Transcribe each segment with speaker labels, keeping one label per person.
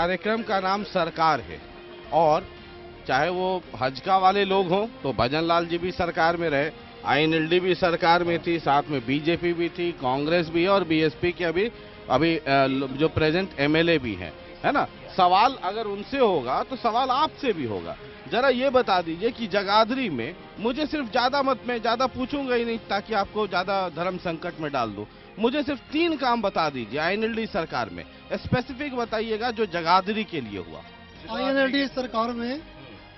Speaker 1: कार्यक्रम का नाम सरकार है और चाहे वो हजका वाले लोग हों तो भजन लाल जी भी सरकार में रहे, INLD भी सरकार में थी, साथ में बीजेपी भी थी, कांग्रेस भी है और बीएसपी के अभी जो प्रेजेंट MLA भी हैं, है ना। सवाल अगर उनसे होगा तो सवाल आपसे भी होगा। जरा ये बता दीजिए कि जगाधरी में, मुझे सिर्फ ज्यादा मत, मैं ज्यादा पूछूंगा ही नहीं ताकि आपको ज्यादा धर्म संकट में डाल दूं, मुझे सिर्फ 3 काम बता दीजिए INLD सरकार में, स्पेसिफिक बताइएगा जो जगाधरी के लिए हुआ।
Speaker 2: INLD सरकार में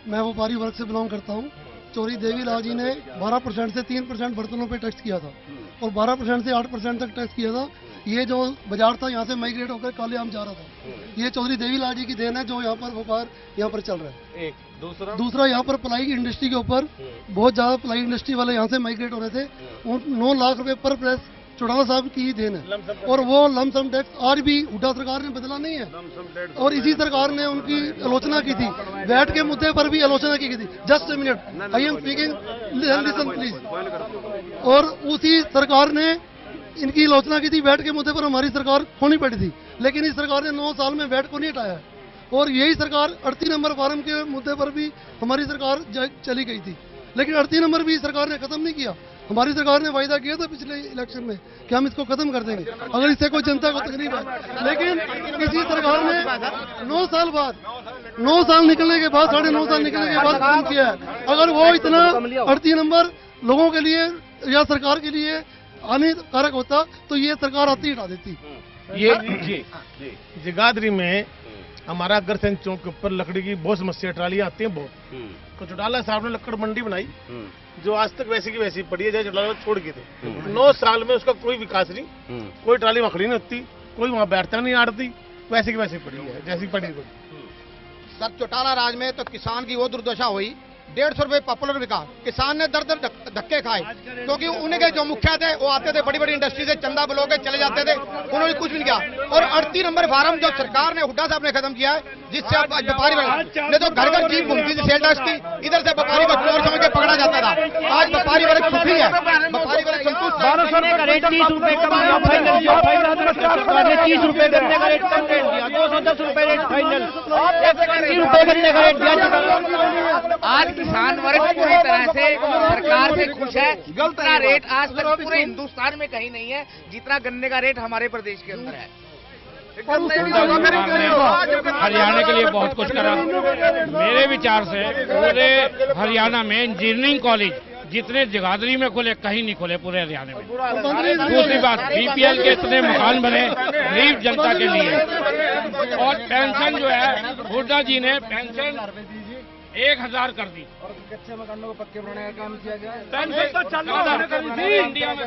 Speaker 2: मैं व्यापारी वर्ग से बिलोंग करता हूँ। चौधरी देवीलाल जी ने 12% से 3% बर्तनों पे टैक्स किया था और 12% से 8% तक टैक्स किया था। ये जो बाजार था यहाँ से माइग्रेट होकर कालेआम जा रहा था, ये चौधरी देवीलाल जी की देन है जो यहाँ पर व्यापार यहाँ पर चल रहा है।
Speaker 1: एक
Speaker 2: दूसरा यहाँ पर प्लाई इंडस्ट्री के ऊपर बहुत ज्यादा प्लाई इंडस्ट्री वाले यहाँ से माइग्रेट हो रहे थे। 9 लाख रुपए पर प्रेस चौटाला साहब की ही देन है और वो लमसम टैक्स आज भी हुड्डा सरकार ने बदला नहीं है और इसी सरकार ने उनकी आलोचना की थी। वैट के मुद्दे पर भी आलोचना की थी। Just a minute, I am speaking, listen please. और उसी सरकार ने इनकी आलोचना की थी। वैट के मुद्दे पर हमारी सरकार खोनी पड़ी थी, लेकिन इस सरकार ने 9 साल में वैट को नहीं हटाया और यही सरकार 38 नंबर फार्म के मुद्दे पर भी हमारी सरकार चली गई थी, लेकिन 38 नंबर भी सरकार ने खत्म नहीं किया। हमारी सरकार ने वायदा किया था पिछले इलेक्शन में कि हम इसको खत्म कर देंगे अगर इससे कोई जनता को तकलीफ है, लेकिन इसी सरकार ने 9 साल बाद, 9 साल निकलने के बाद, 9.5 साल निकलने के बाद खत्म किया है। अगर वो इतना 38 नंबर लोगों के लिए या सरकार के लिए हानिकारक होता तो ये सरकार आती हटा देती।
Speaker 3: ये जगाधरी में हमारा अग्रसेन चौक के ऊपर लकड़ी की बहुत समस्या, ट्रालियां आती हैं बहुत, तो चौटाला साहब ने लकड़ मंडी बनाई जो आज तक वैसी की वैसी पड़ी है जैसे चौटाला छोड़ के थे। 9 साल में उसका कोई विकास नहीं, कोई ट्राली वहां खड़ी नहीं होती, कोई वहां बैठता नहीं, आड़ती वैसी की वैसी पड़ी है जैसी पड़ी हुई।
Speaker 4: सर चौटाला राज में तो किसान की वो दुर्दशा हुई, 150 रुपए पॉपुलर बिका, किसान ने दर दर धक्के खाए क्योंकि उनके जो मुखिया थे वो आते थे बड़ी बड़ी इंडस्ट्री से चंदा बुलो के चले जाते थे, उन्होंने कुछ भी नहीं किया। और 38 नंबर फार्म जो सरकार ने हुड्डा साहब ने खत्म किया है, जिससे अब व्यापारी ने तो घर घर जीप घूमती थी सेल टैक्स की, इधर से व्यापारी को चोर समझ के पकड़ा जाता था। आज व्यापारी वर्ग सुखी है, व्यापारी वर्ग संतुष्ट।
Speaker 5: 1200 का रेट 30 रुपए कम दिया, फाइनल 30 रुपए गन्ने का रेट कम रेट दिया, 210 रुपए रेट फाइनल, 180 रुपए गन्ने का रेट दिया।
Speaker 6: आज किसान वर्ग पूरी तरह से सरकार से खुश है। जितना रेट आज तक पूरे हिंदुस्तान में कहीं नहीं है जितना गन्ने का रेट हमारे प्रदेश के अंदर है।
Speaker 7: हरियाणा के लिए बहुत कुछ करा। मेरे विचार से पूरे हरियाणा में इंजीनियरिंग कॉलेज जितने जगाधरी में खुले कहीं नहीं खुले पूरे हरियाणा में। दूसरी बात, BPL के इतने मकान बने गरीब जनता के लिए, और पेंशन जो है हुड्डा जी ने पेंशन 1000 कर दी
Speaker 5: और कच्चे मकानों को पक्के बनाने का काम किया गया है।
Speaker 7: पेंशन तो चालू करी थी इंडिया में।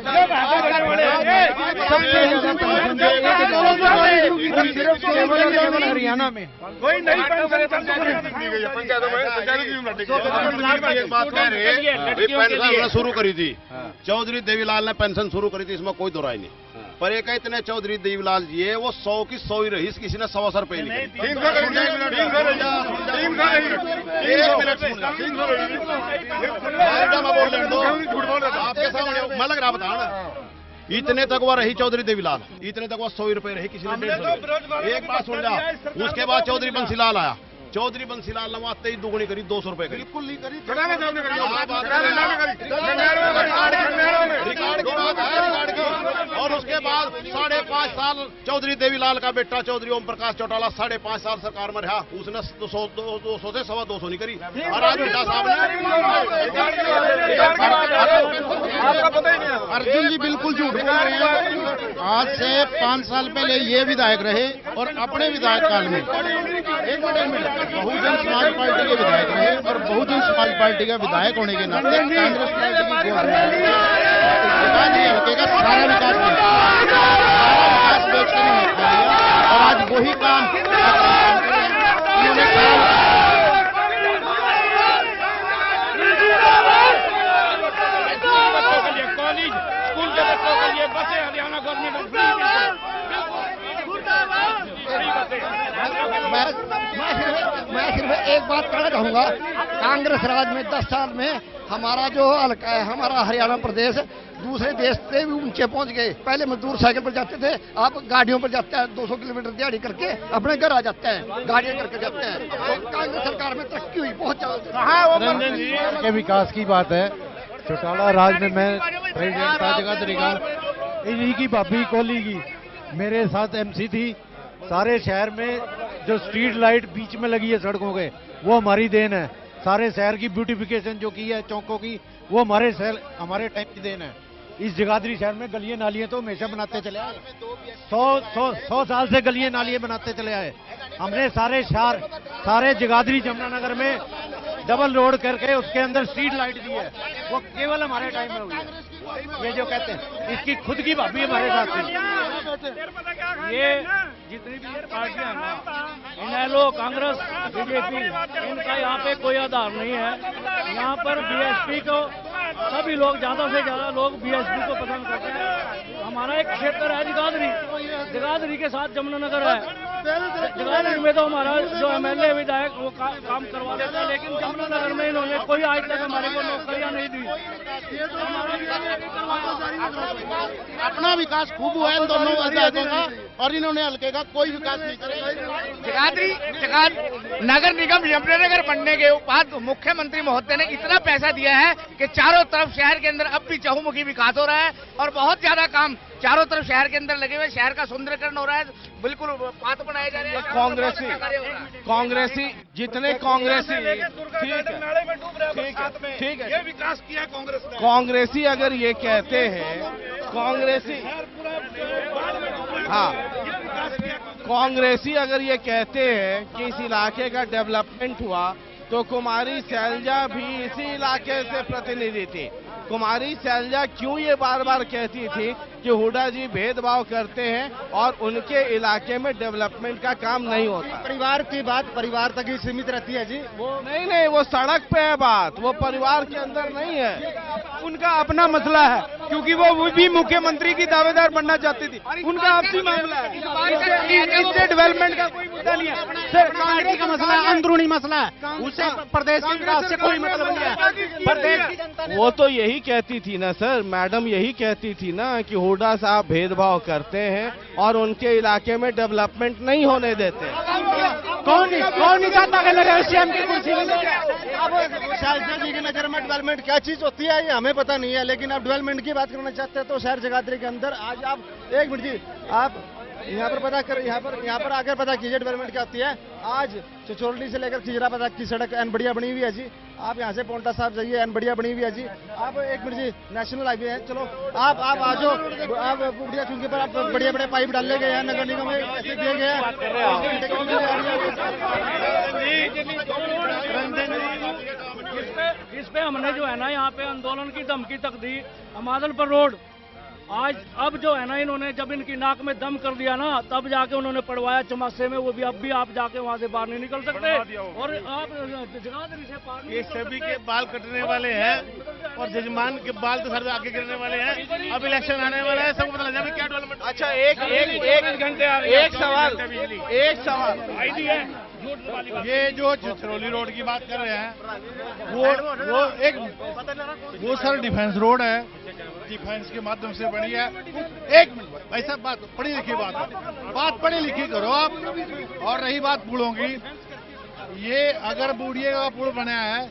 Speaker 5: हरियाणा में
Speaker 3: कोई नई पेंशन शुरू करी थी, चौधरी देवीलाल ने पेंशन शुरू करी थी, इसमें कोई दो राय नहीं। पर एक इतने चौधरी देवीलाल जी है वो 100 की 100 ही रही, किसी ने 125 रुपए नहीं। आपके सामने मैं लग रहा बता ना, इतने तक वो रही चौधरी देवीलाल, इतने तक वो 100 रुपए रही, किसी ने 150। एक बात सुन लिया, उसके बाद चौधरी बंसीलाल आया, चौधरी बंसीलाल ने आते ही दुगनी करी, 200 रुपए करी। बिल्कुल नहीं करी, रिकॉर्ड की बात है, रिकॉर्ड की। और उसके बाद 5.5 साल चौधरी देवीलाल का बेटा चौधरी ओम प्रकाश चौटाला 5.5 साल सरकार में रहा, उसने 200 से 225 नहीं करी। और आज हुड्डा साहब ने,
Speaker 8: अर्जुन जी बिल्कुल झूठ बोल रहे हैं। आज से 5 साल पहले ये विधायक रहे और अपने विधायक काल में एक मिनट बहुजन समाज पार्टी के विधायक रहे और बहुजन समाज पार्टी का विधायक होने के नाते कांग्रेस पार्टी की हल्के का सारा विकास किया, बेच कर नहीं किया। और आज वही काम उन्होंने
Speaker 7: कॉलेज स्कूल के बच्चों के लिए बसें हरियाणा गवर्नमेंट
Speaker 2: मैं सिर्फ एक बात कहना चाहूंगा, कांग्रेस राज में 10 साल में
Speaker 4: हमारा जो हल्का है, हमारा हरियाणा प्रदेश दूसरे देश से भी ऊंचे पहुंच गए। पहले मजदूर साइकिल पर जाते थे, आप गाड़ियों पर जाते हैं, 200 किलोमीटर दिहाड़ी करके अपने घर आ जाते हैं, गाड़ियां करके जाते हैं। तो कांग्रेस सरकार में तरक्की हुई बहुत ज्यादा।
Speaker 8: रंजन जी के विकास की बात है। चौटाला राज में मैं प्रेसिडेंट था जगाधरी का, इन्हीं की भाभी कोहली की मेरे साथ एमसी थी। सारे शहर में जो स्ट्रीट लाइट बीच में लगी है सड़कों के, वो हमारी देन है। सारे शहर की ब्यूटिफिकेशन जो की है चौकों की, वो हमारे टाइम की देन है। इस जगाधरी शहर में गलियां नालियां तो हमेशा बनाते चले आए, 100 साल से गलियां नालियां बनाते चले आए। हमने सारे जगाधरी जमुनानगर में डबल रोड करके उसके अंदर स्ट्रीट लाइट दी है, वो केवल हमारे टाइम में हुई है। ये जो कहते हैं इसकी खुद की भाभी हमारे साथ थी।
Speaker 5: ये जितनी भी पार्टियां हैं ना, इनेलो, कांग्रेस, बीजेपी, इनका यहाँ पे कोई आधार नहीं है। यहाँ पर बीएसपी को सभी लोग, ज्यादा से ज्यादा लोग बीएसपी को पसंद करते हैं। हमारा एक क्षेत्र है जगाधरी के साथ जमुनानगर है। जगाधरी में तो हमारा जो एमएलए विधायक वो काम करवा देता है, लेकिन जमुनानगर में इन्होंने कोई आज तक हमारे को नौकरियां नहीं दी।
Speaker 8: अपना विकास खूब हुआ है इन दोनों विधायकों का, और इन्होंने हल्के का कोई विकास नहीं किया।
Speaker 6: नगर निगम यमुनानगर बनने के बाद मुख्यमंत्री महोदय ने इतना पैसा दिया है कि चारों तरफ शहर के अंदर अब भी चहुमुखी विकास हो रहा है और बहुत ज्यादा काम चारों तरफ शहर के अंदर लगे हुए। शहर का सुंदरीकरण हो रहा है, बिल्कुल पाथ बनाए जा रहे हैं।
Speaker 1: कांग्रेसी जितने कांग्रेसी ठीक है,
Speaker 3: ये विकास किया कांग्रेस ने।
Speaker 1: कांग्रेसी अगर ये कहते हैं, कांग्रेसी अगर ये कहते हैं कि इस इलाके का डेवलपमेंट हुआ, तो कुमारी शैलजा भी इसी इलाके से प्रतिनिधि थी। कुमारी शैलजा क्यों ये बार बार कहती थी कि हुड्डा जी भेदभाव करते हैं और उनके इलाके में डेवलपमेंट का काम नहीं होता?
Speaker 8: परिवार की बात परिवार तक ही सीमित रहती है जी।
Speaker 1: वो नहीं, वो सड़क पे है बात, वो परिवार के अंदर नहीं है।
Speaker 5: उनका अपना मसला है, क्योंकि वो भी मुख्यमंत्री की दावेदार बनना चाहती थी। उनका आपसी मामला है, इससे डेवलपमेंट का कोई मुद्दा नहीं है।
Speaker 8: सिर्फ कांग्रेस का मसला है, अंदरूनी मसला है, उससे प्रदेश के विकास से कोई मतलब नहीं है। प्रदेश की जनता
Speaker 1: वो तो यही कहती थी ना सर, मैडम यही कहती थी ना कि हुड्डा साहब भेदभाव करते हैं और उनके इलाके में डेवलपमेंट नहीं होने देते।
Speaker 5: कौन नहीं चाहता कि सीएम की कुर्सी
Speaker 8: अब शैलजा जी की नजर में डेवलपमेंट क्या चीज होती है ये हमें पता नहीं है, लेकिन आप डेवलपमेंट की बात करना चाहते हैं तो शहर जगाधरी के अंदर आज आप एक मिनट जी, आप यहाँ पर आकर पता कीजिए डेवलपमेंट क्या होती है। आज चिचोरली से लेकर खिजरा पता की सड़क एन बढ़िया बनी हुई है जी। आप यहाँ से पोंटा साहब जाइए, एन बढ़िया बनी हुई है जी। आप एक मिनट जी, नेशनल हाईवे है, चलो आप आ जाओ। आप बुढ़िया चौकी पर आप बढ़िया बड़े पाइप डाले गए हैं, नगर निगम में ऐसे दिए गए हैं।
Speaker 5: इस पे हमने जो है ना यहाँ पे आंदोलन की धमकी तक दी। अमादलपुर रोड आज अब जो है ना, इन्होंने जब इनकी नाक में दम कर दिया ना, तब जाके उन्होंने पड़वाया चमासे में। वो भी अब भी आप जाके वहाँ से बाहर नहीं निकल सकते, और आप जगाधरी से पार।
Speaker 3: ये सभी के बाल कटने वाले हैं और जजमान के बाल तो सर आगे गिरने वाले हैं। अब इलेक्शन आने वाला है, सबको पता लग जाएगा क्या डेवलपमेंट।
Speaker 1: अच्छा, एक सवाल
Speaker 3: आईडी है। ये जो चिचरौली रोड की बात कर रहे हैं, वो सर डिफेंस रोड है, डिफेंस के माध्यम से बनी है। एक मिनट ऐसा बात पढ़ी लिखी बात पढ़ी लिखी करो आप। और रही बात पुलों की, ये अगर बूढ़िया का पुल बना है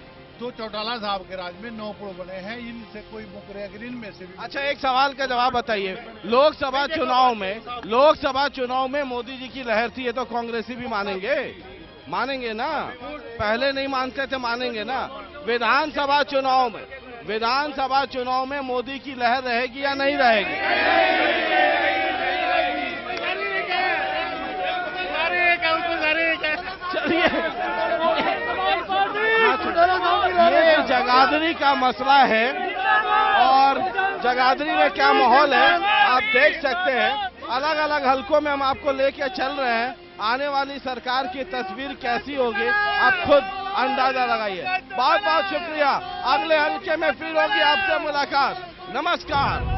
Speaker 3: तो चौटाला साहब के राज में 9 पुल बने हैं, इनसे कोई मुकर्रर इनमें से भी।
Speaker 1: अच्छा, एक सवाल का जवाब बताइए। लोकसभा चुनाव में मोदी जी की लहर थी, ये तो कांग्रेसी भी मानेंगे ना? पहले नहीं मानते थे, मानेंगे ना? विधानसभा चुनाव में मोदी की लहर रहेगी या नहीं रहेगी? चलिए, ये जगाधरी का मसला है और जगाधरी में क्या माहौल है आप देख सकते हैं। अलग अलग हलकों में हम आपको लेके चल रहे हैं। आने वाली सरकार की तस्वीर कैसी होगी आप खुद अंदाजा लगाइए। बहुत बहुत शुक्रिया। अगले हल्के में फिर होगी आपसे मुलाकात। नमस्कार।